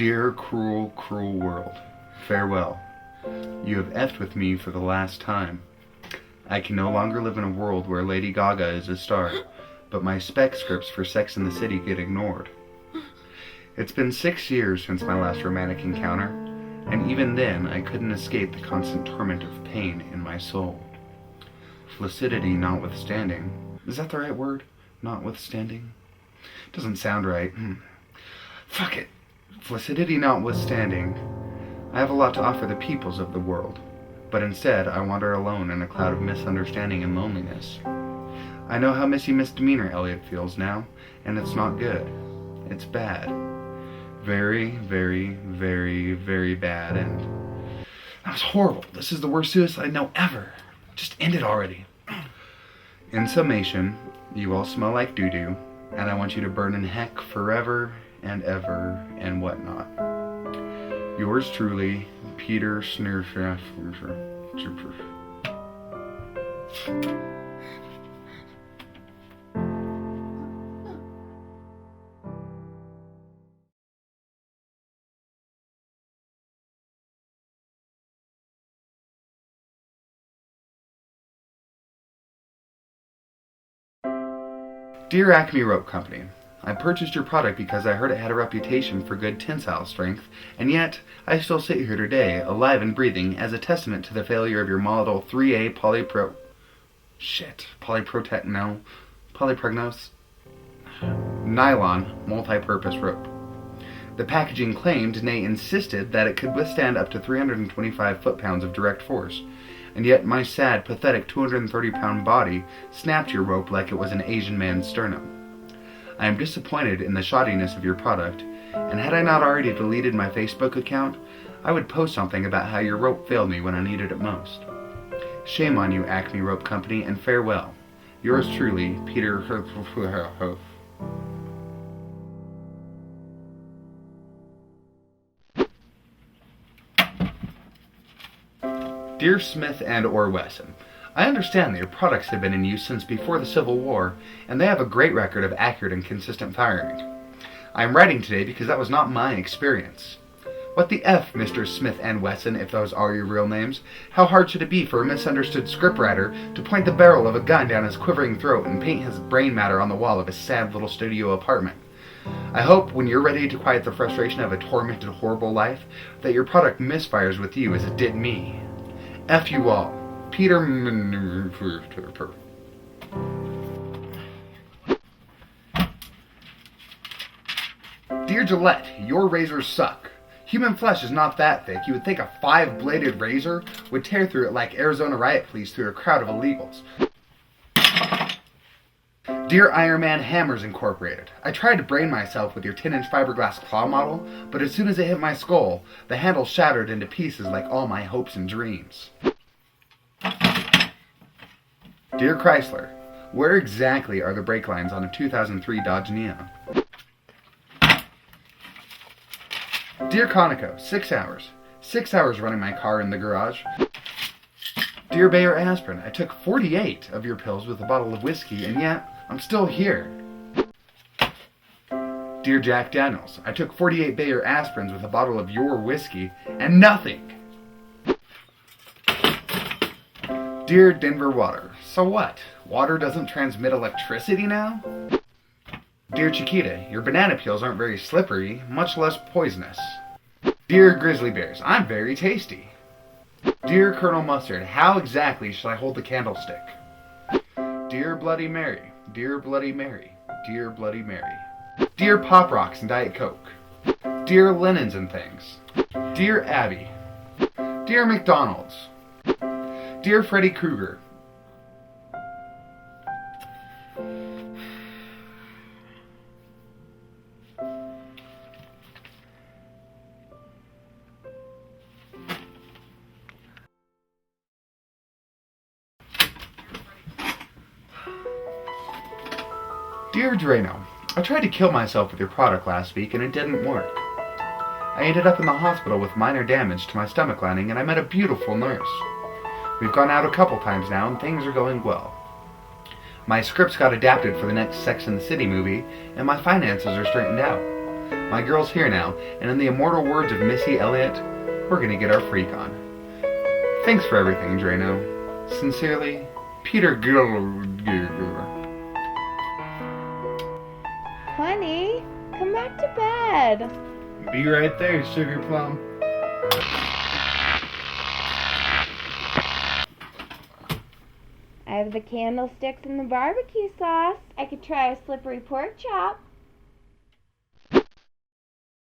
Dear cruel, cruel world, farewell. You have effed with me for the last time. I can no longer live in a world where Lady Gaga is a star, but my spec scripts for Sex and the City get ignored. It's been 6 years since my last romantic encounter, and even then I couldn't escape the constant torment of pain in my soul. Flaccidity notwithstanding. Is that the right word? Notwithstanding? Doesn't sound right. Fuck it. Flaccidity notwithstanding, I have a lot to offer the peoples of the world, but instead I wander alone in a cloud of misunderstanding and loneliness. I know how Missy Misdemeanor Elliot feels now, and it's not good. It's bad. Very, very, very, very bad, and that was horrible. This is the worst suicide note ever. Just end it already. In summation, you all smell like doo-doo, and I want you to burn in heck forever and ever and whatnot. Yours truly, Peter Snurf. Dear Acme Rope Company, I purchased your product because I heard it had a reputation for good tensile strength, and yet I still sit here today, alive and breathing, as a testament to the failure of your Model 3A polypregnose nylon multi-purpose rope. The packaging claimed, nay insisted, that it could withstand up to 325 foot-pounds of direct force, and yet my sad, pathetic 230-pound body snapped your rope like it was an Asian man's sternum. I am disappointed in the shoddiness of your product, and had I not already deleted my Facebook account, I would post something about how your rope failed me when I needed it most. Shame on you, Acme Rope Company, and farewell. Yours truly, Peter. Dear Smith and or Wesson, I understand that your products have been in use since before the Civil War, and they have a great record of accurate and consistent firing. I am writing today because that was not my experience. What the F, Mr. Smith and Wesson, if those are your real names? How hard should it be for a misunderstood scriptwriter to point the barrel of a gun down his quivering throat and paint his brain matter on the wall of his sad little studio apartment? I hope, when you're ready to quiet the frustration of a tormented, horrible life, that your product misfires with you as it did me. F you all. Peter. Dear Gillette, your razors suck. Human flesh is not that thick. You would think a 5-bladed razor would tear through it like Arizona riot police through a crowd of illegals. Dear Iron Man Hammers Incorporated, I tried to brain myself with your 10-inch fiberglass claw model, but as soon as it hit my skull, the handle shattered into pieces like all my hopes and dreams. Dear Chrysler, where exactly are the brake lines on a 2003 Dodge Neon? Dear Conoco, 6 hours. 6 hours running my car in the garage. Dear Bayer Aspirin, I took 48 of your pills with a bottle of whiskey, and yet I'm still here. Dear Jack Daniels, I took 48 Bayer aspirins with a bottle of your whiskey, and nothing. Dear Denver Water, so what? Water doesn't transmit electricity now? Dear Chiquita, your banana peels aren't very slippery, much less poisonous. Dear Grizzly Bears, I'm very tasty. Dear Colonel Mustard, how exactly should I hold the candlestick? Dear Bloody Mary, dear Bloody Mary, dear Bloody Mary. Dear Pop Rocks and Diet Coke. Dear Linens and Things. Dear Abby. Dear McDonald's. Dear Freddy Krueger. Dear Drano, I tried to kill myself with your product last week and it didn't work. I ended up in the hospital with minor damage to my stomach lining and I met a beautiful nurse. We've gone out a couple times now and things are going well. My scripts got adapted for the next Sex and the City movie and my finances are straightened out. My girl's here now, and in the immortal words of Missy Elliott, we're gonna get our freak on. Thanks for everything, Drano. Sincerely, Peter Honey, come back to bed. Be right there, Sugar Plum. I have the candlesticks and the barbecue sauce. I could try a slippery pork chop.